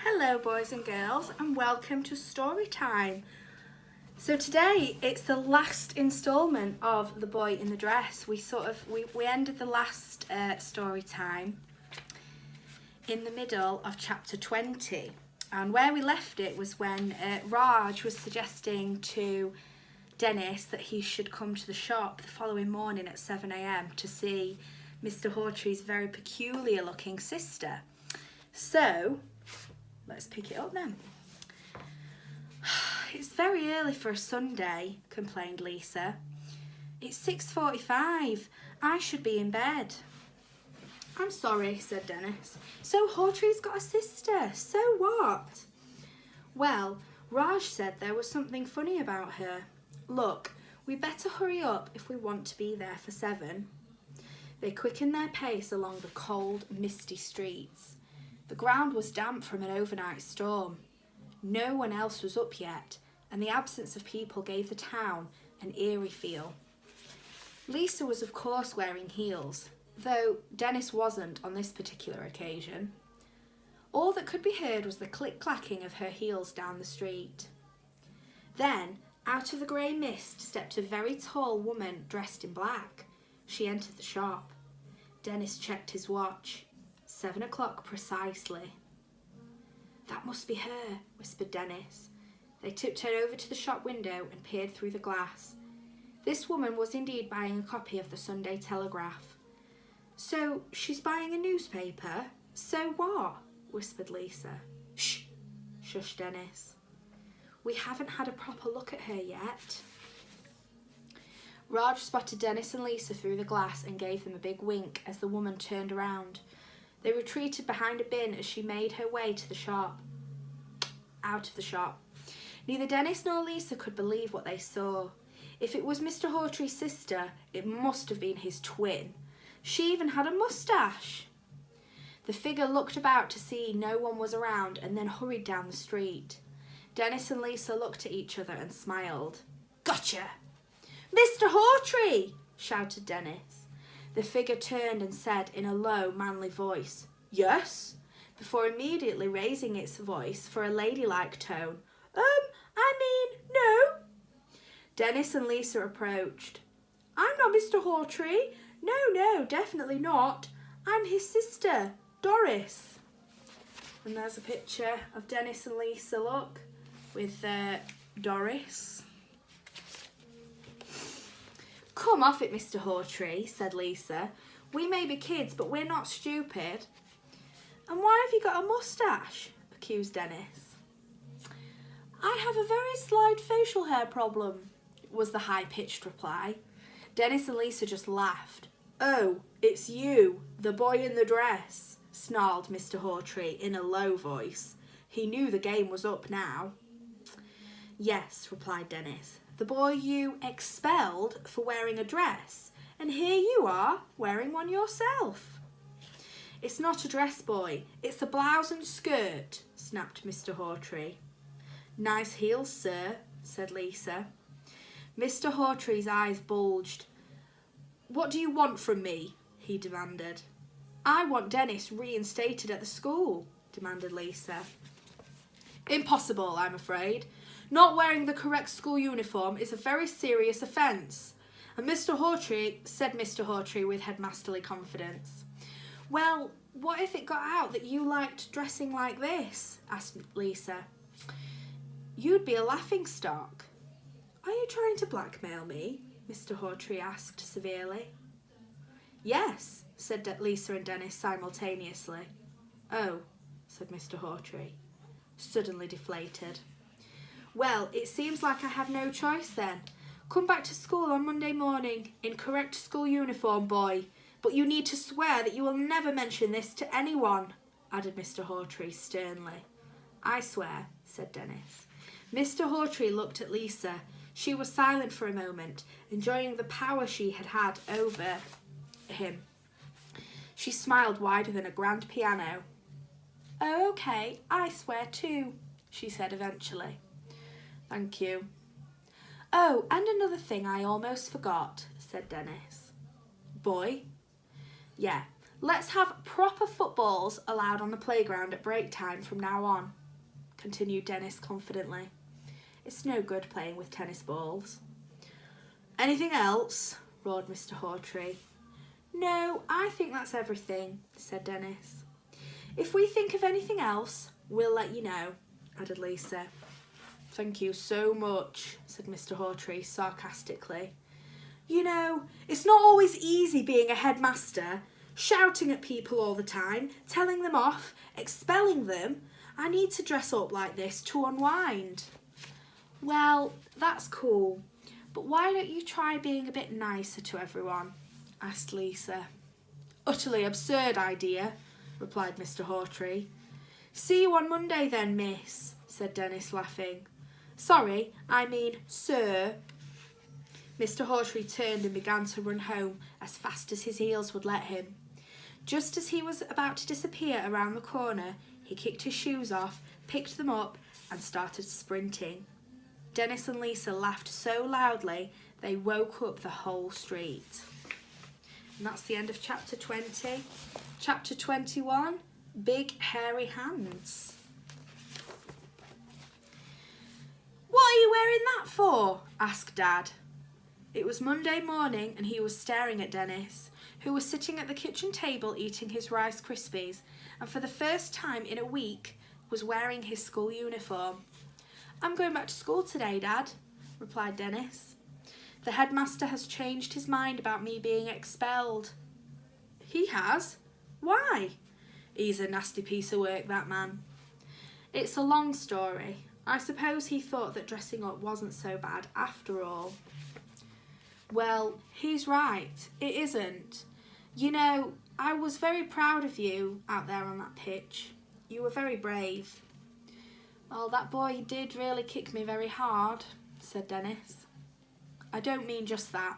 Hello boys and girls and welcome to story time. So today it's the last instalment of The Boy in the Dress. We ended the last story time in the middle of chapter 20, and where we left it was when Raj was suggesting to Dennis that he should come to the shop the following morning at 7 a.m. to see Mr. Hawtrey's very peculiar looking sister. So let's pick it up then. It's very early for a Sunday, complained Lisa. It's 6:45. I should be in bed. I'm sorry, said Dennis. So Hawtrey's got a sister. So what? Well, Raj said there was something funny about her. Look, we better hurry up if we want to be there for 7. They quickened their pace along the cold, misty streets. The ground was damp from an overnight storm. No one else was up yet, and the absence of people gave the town an eerie feel. Lisa was of course wearing heels, though Dennis wasn't on this particular occasion. All that could be heard was the click-clacking of her heels down the street. Then, out of the grey mist stepped a very tall woman dressed in black. She entered the shop. Dennis checked his watch. 7 o'clock precisely. That must be her, whispered Dennis. They tiptoed over to the shop window and peered through the glass. This woman was indeed buying a copy of the Sunday Telegraph. So she's buying a newspaper? So what? Whispered Lisa. Shh, shushed Dennis. We haven't had a proper look at her yet. Raj spotted Dennis and Lisa through the glass and gave them a big wink as the woman turned around. They retreated behind a bin as she made her way to the shop. Out of the shop. Neither Dennis nor Lisa could believe what they saw. If it was Mr. Hawtrey's sister, it must have been his twin. She even had a moustache. The figure looked about to see no one was around and then hurried down the street. Dennis and Lisa looked at each other and smiled. Gotcha! Mr. Hawtrey! Shouted Dennis. The figure turned and said in a low, manly voice, Yes, before immediately raising its voice for a ladylike tone. No. Dennis and Lisa approached. I'm not Mr. Hawtrey. No, definitely not. I'm his sister, Doris. And there's a picture of Dennis and Lisa, look, with Doris. Come off it, Mr. Hawtrey, said Lisa. We may be kids, but we're not stupid. And why have you got a moustache? Accused Dennis. I have a very slight facial hair problem, was the high-pitched reply. Dennis and Lisa just laughed. Oh, it's you, the boy in the dress, snarled Mr. Hawtrey in a low voice. He knew the game was up now. Yes, replied Dennis. The boy you expelled for wearing a dress, and here you are, wearing one yourself. It's not a dress, boy, it's a blouse and skirt, snapped Mr. Hawtrey. Nice heels, sir, said Lisa. Mr. Hawtrey's eyes bulged. What do you want from me? He demanded. I want Dennis reinstated at the school, demanded Lisa. Impossible, I'm afraid. Not wearing the correct school uniform is a very serious offence. And Mr. Hawtrey, said Mr. Hawtrey with headmasterly confidence. Well, what if it got out that you liked dressing like this? Asked Lisa. You'd be a laughingstock. Are you trying to blackmail me? Mr. Hawtrey asked severely. Yes, said Lisa and Dennis simultaneously. Oh, said Mr. Hawtrey, suddenly deflated. Well, it seems like I have no choice then. Come back to school on Monday morning in correct school uniform, boy. But you need to swear that you will never mention this to anyone, added Mr. Hawtrey sternly. I swear, said Dennis. Mr. Hawtrey looked at Lisa. She was silent for a moment, enjoying the power she had had over him. She smiled wider than a grand piano. Oh, okay, I swear too, she said eventually. Thank you. Oh, and another thing I almost forgot, said Dennis. Boy? Yeah, Let's have proper footballs allowed on the playground at break time from now on, continued Dennis confidently. It's no good playing with tennis balls. Anything else? Roared Mr. Hawtree. No, I think that's everything, said Dennis. If we think of anything else, we'll let you know, added Lisa. Thank you so much, said Mr. Hawtree sarcastically. You know, it's not always easy being a headmaster, shouting at people all the time, telling them off, expelling them. I need to dress up like this to unwind. Well, that's cool, but why don't you try being a bit nicer to everyone? Asked Lisa. Utterly absurd idea, replied Mr. Hawtree. See you on Monday then, miss, said Dennis, laughing. Sorry, I mean, sir. Mr. Hawtree turned and began to run home as fast as his heels would let him. Just as he was about to disappear around the corner, he kicked his shoes off, picked them up, and started sprinting. Dennis and Lisa laughed so loudly they woke up the whole street. And that's the end of chapter 20. Chapter 21, Big Hairy Hands. What are you wearing that for? Asked Dad. It was Monday morning and he was staring at Dennis, who was sitting at the kitchen table eating his Rice Krispies and for the first time in a week was wearing his school uniform. I'm going back to school today, Dad, replied Dennis. The headmaster has changed his mind about me being expelled. He has? Why? He's a nasty piece of work, that man. It's a long story. I suppose he thought that dressing up wasn't so bad after all. Well, he's right. It isn't. You know, I was very proud of you out there on that pitch. You were very brave. Well, that boy did really kick me very hard, said Dennis. I don't mean just that.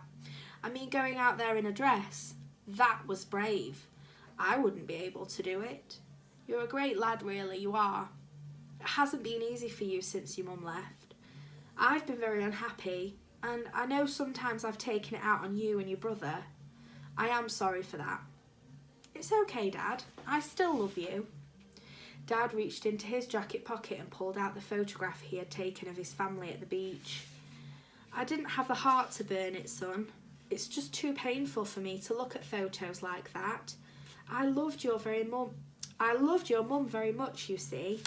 I mean going out there in a dress. That was brave. I wouldn't be able to do it. You're a great lad, really, you are. It hasn't been easy for you since your mum left. I've been very unhappy, and I know sometimes I've taken it out on you and your brother. I am sorry for that. It's okay, Dad. I still love you. Dad reached into his jacket pocket and pulled out the photograph he had taken of his family at the beach. I didn't have the heart to burn it, son. It's just too painful for me to look at photos like that. I loved your mum very much, you see.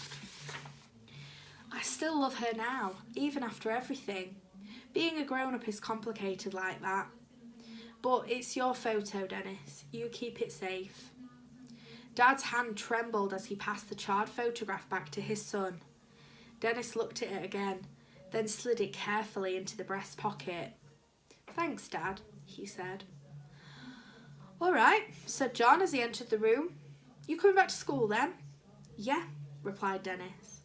I still love her now, even after everything. Being a grown-up is complicated like that. But it's your photo, Dennis. You keep it safe. Dad's hand trembled as he passed the charred photograph back to his son. Dennis looked at it again, then slid it carefully into the breast pocket. Thanks, Dad, he said. All right, said John as he entered the room. You coming back to school then? Yeah, replied Dennis.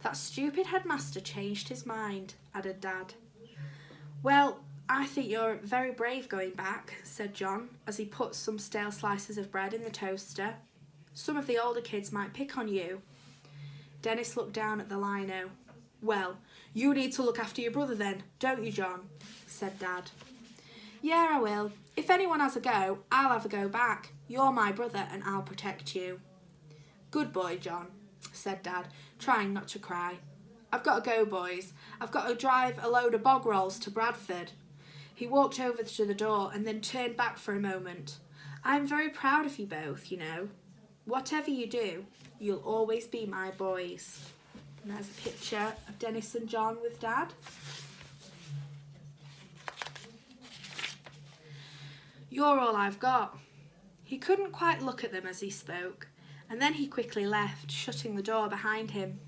That stupid headmaster changed his mind, added Dad. Well, I think you're very brave going back, said John, as he put some stale slices of bread in the toaster. Some of the older kids might pick on you. Dennis looked down at the lino. Well, you need to look after your brother then, don't you, John? Said Dad. Yeah, I will. If anyone has a go, I'll have a go back. You're my brother and I'll protect you. Good boy, John, said Dad, trying not to cry. I've got to go, boys. I've got to drive a load of bog rolls to Bradford. He walked over to the door and then turned back for a moment. I'm very proud of you both, you know. Whatever you do, you'll always be my boys. And there's a picture of Dennis and John with Dad. You're all I've got. He couldn't quite look at them as he spoke, and then he quickly left, shutting the door behind him.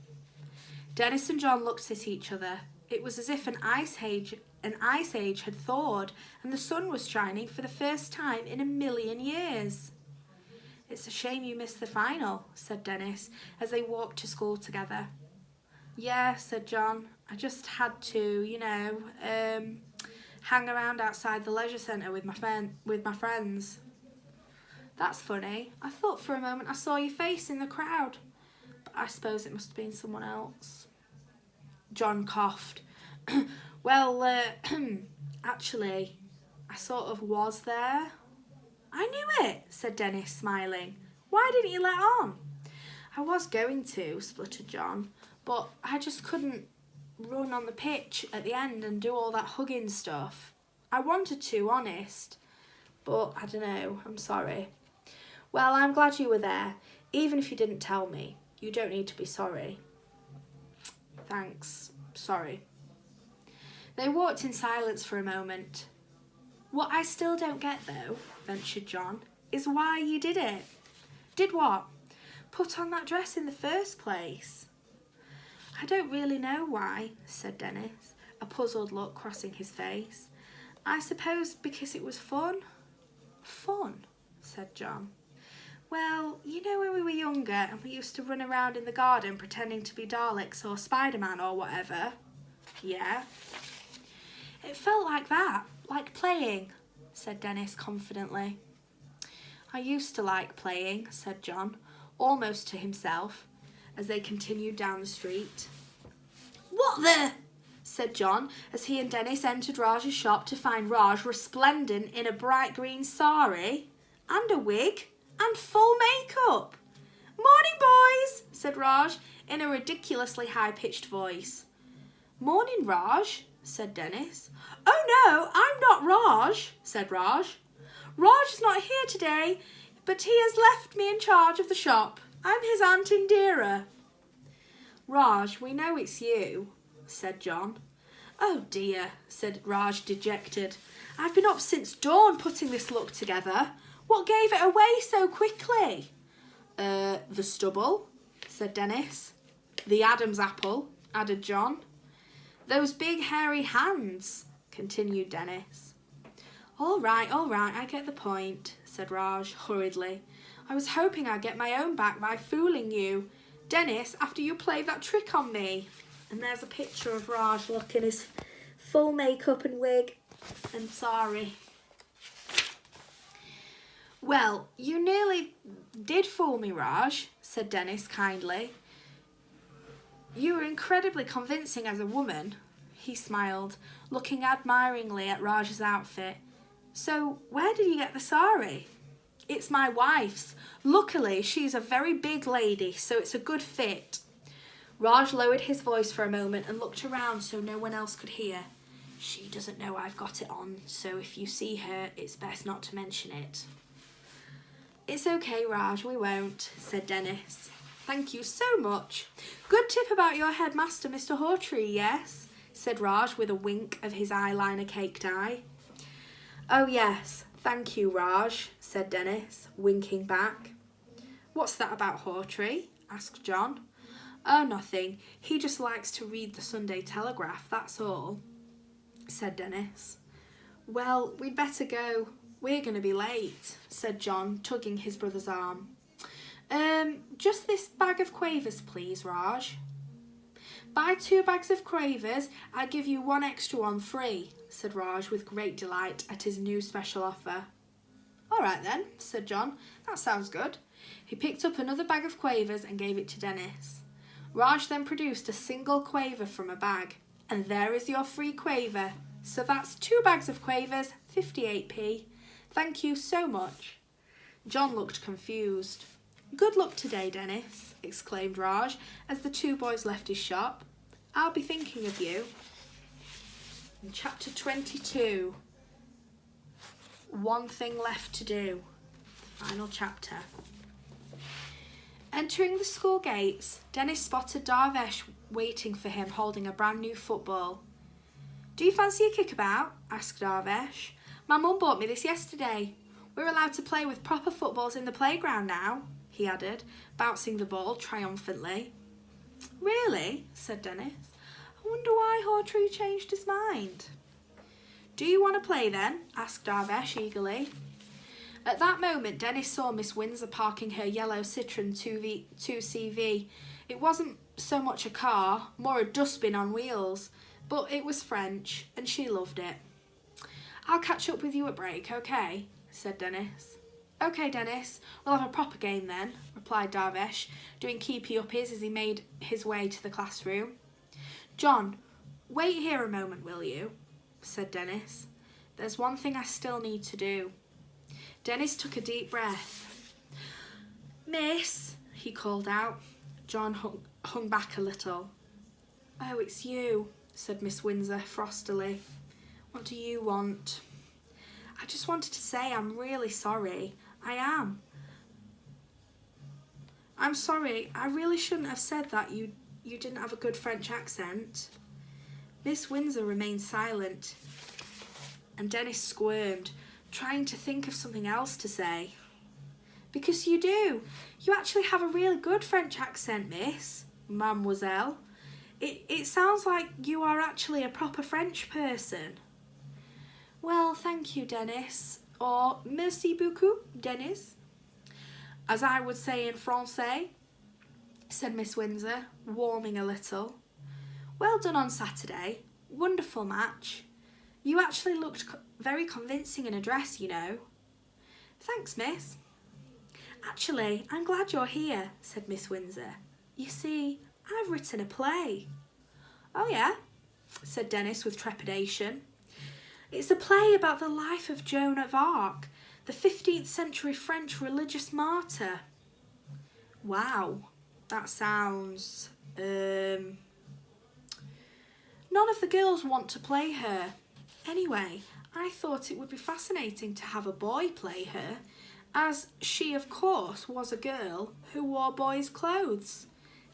Dennis and John looked at each other. It was as if an ice age had thawed, and the sun was shining for the first time in 1,000,000 years. It's a shame you missed the final, said Dennis, as they walked to school together. Yeah, said John. I just had to, hang around outside the leisure centre with my friends. That's funny. I thought for a moment I saw your face in the crowd, but I suppose it must have been someone else. John coughed. Well, actually, I sort of was there. I knew it, said Dennis, smiling. Why didn't you let on? I was going to, spluttered John, but I just couldn't run on the pitch at the end and do all that hugging stuff. I wanted to, honest, but I don't know, I'm sorry. Well, I'm glad you were there, even if you didn't tell me. You don't need to be sorry. Thanks, sorry. They walked in silence for a moment. What I still don't get, though, ventured John, is why you did it. Did what? Put on that dress in the first place. I don't really know why, said Dennis, a puzzled look crossing his face. I suppose because it was fun. Fun, said John. Well, you know when we were younger and we used to run around in the garden pretending to be Daleks or Spider-Man or whatever? Yeah. It felt like that, like playing, said Dennis confidently. I used to like playing, said John, almost to himself, as they continued down the street. What the? Said John, as he and Dennis entered Raj's shop to find Raj resplendent in a bright green sari and a wig and full makeup. Morning, boys, said Raj in a ridiculously high-pitched voice. Morning, Raj, said Dennis. Oh no, I'm not Raj, said Raj. Raj is not here today, but he has left me in charge of the shop. I'm his Aunt Indira. Raj, we know it's you, said John. Oh dear, said Raj, dejected. I've been up since dawn putting this look together. What gave it away so quickly? The stubble, said Dennis. The Adam's apple, added John. Those big hairy hands, continued Dennis. All right, I get the point, said Raj hurriedly. I was hoping I'd get my own back by fooling you. Dennis, after you played that trick on me. And there's a picture of Raj looking his full makeup and wig and sari. Well, you nearly did fool me, Raj, said Dennis kindly. You were incredibly convincing as a woman. He smiled, looking admiringly at Raj's outfit. So, where did you get the sari? It's my wife's. Luckily, she's a very big lady, so it's a good fit. Raj lowered his voice for a moment and looked around so no one else could hear. She doesn't know I've got it on, so if you see her, it's best not to mention it. It's okay, Raj, we won't, said Dennis. Thank you so much. Good tip about your headmaster, Mr. Hawtree, yes? Said Raj with a wink of his eyeliner caked eye. Oh yes, thank you, Raj, said Dennis, winking back. What's that about Hawtree? Asked John. Oh, nothing. He just likes to read the Sunday Telegraph, that's all, said Dennis. Well, we'd better go. We're going to be late, said John, tugging his brother's arm. Just this bag of quavers, please, Raj. Buy 2 bags of quavers, I'll give you 1 extra one free, said Raj with great delight at his new special offer. All right then, said John. That sounds good. He picked up another bag of quavers and gave it to Dennis. Raj then produced a single quaver from a bag. And there is your free quaver. So that's 2 bags of quavers, 58p. Thank you so much. John looked confused. Good luck today, Dennis, exclaimed Raj as the 2 boys left his shop. I'll be thinking of you. In chapter 22, One Thing Left to Do, final chapter. Entering the school gates, Dennis spotted Darvesh waiting for him holding a brand new football. Do you fancy a kickabout? Asked Darvesh. My mum bought me this yesterday. We're allowed to play with proper footballs in the playground now, he added, bouncing the ball triumphantly. Really? Said Dennis. I wonder why Hawtree changed his mind. Do you want to play then? Asked Darvesh eagerly. At that moment, Dennis saw Miss Windsor parking her yellow Citroen 2CV. It wasn't so much a car, more a dustbin on wheels, but it was French, and she loved it. I'll catch up with you at break, okay? Said Dennis. Okay, Dennis, we'll have a proper game then, replied Darvesh, doing keepy-uppies as he made his way to the classroom. John, wait here a moment, will you? Said Dennis. There's one thing I still need to do. Dennis took a deep breath. Miss, he called out. John hung back a little. Oh, it's you, said Miss Windsor frostily. What do you want? I just wanted to say I'm really sorry. I am. I'm sorry. I really shouldn't have said that you didn't have a good French accent. Miss Windsor remained silent, and Dennis squirmed, trying to think of something else to say. Because you do. You actually have a really good French accent, miss, mademoiselle. It sounds like you are actually a proper French person. Well, thank you, Dennis. Or merci beaucoup, Dennis. As I would say in Francais, said Miss Windsor, warming a little. Well done on Saturday. Wonderful match. You actually looked very convincing in a dress, you know. Thanks, miss. Actually, I'm glad you're here, said Miss Windsor. You see, I've written a play. Oh, yeah, said Dennis with trepidation. It's a play about the life of Joan of Arc, the 15th century French religious martyr. Wow, that sounds... None of the girls want to play her. Anyway, I thought it would be fascinating to have a boy play her, as she, of course, was a girl who wore boys' clothes.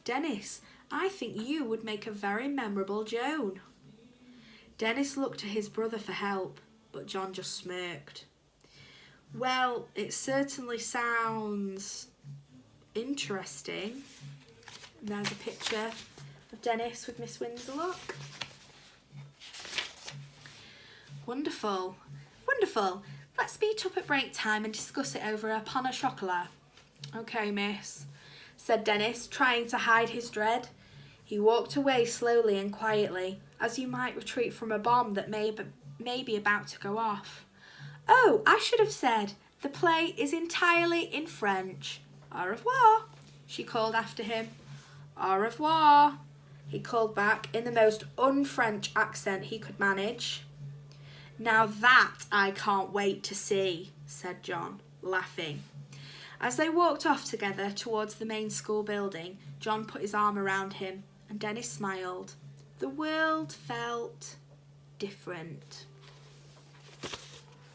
Dennis, I think you would make a very memorable Joan. Dennis looked to his brother for help, but John just smirked. Well, it certainly sounds interesting. And there's a picture of Dennis with Miss Windsor, look. Wonderful, wonderful. Let's meet up at break time and discuss it over a pain au chocolat. Okay, miss, said Dennis, trying to hide his dread. He walked away slowly and quietly, as you might retreat from a bomb that may be about to go off. Oh, I should have said, the play is entirely in French. Au revoir, she called after him. Au revoir, he called back in the most un-French accent he could manage. Now that I can't wait to see, said John, laughing. As they walked off together towards the main school building, John put his arm around him, and Dennis smiled. The world felt different.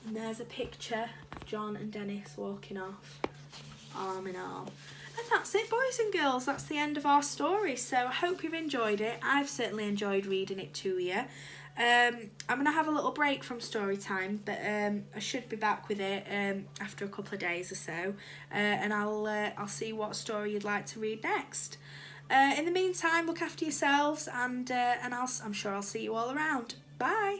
And there's a picture of John and Dennis walking off, arm in arm. And that's it, boys and girls. That's the end of our story. So I hope you've enjoyed it. I've certainly enjoyed reading it to you. I'm going to have a little break from story time, but I should be back with it after a couple of days or so, and I'll see what story you'd like to read next. In the meantime, look after yourselves, and I'm sure I'll see you all around. Bye.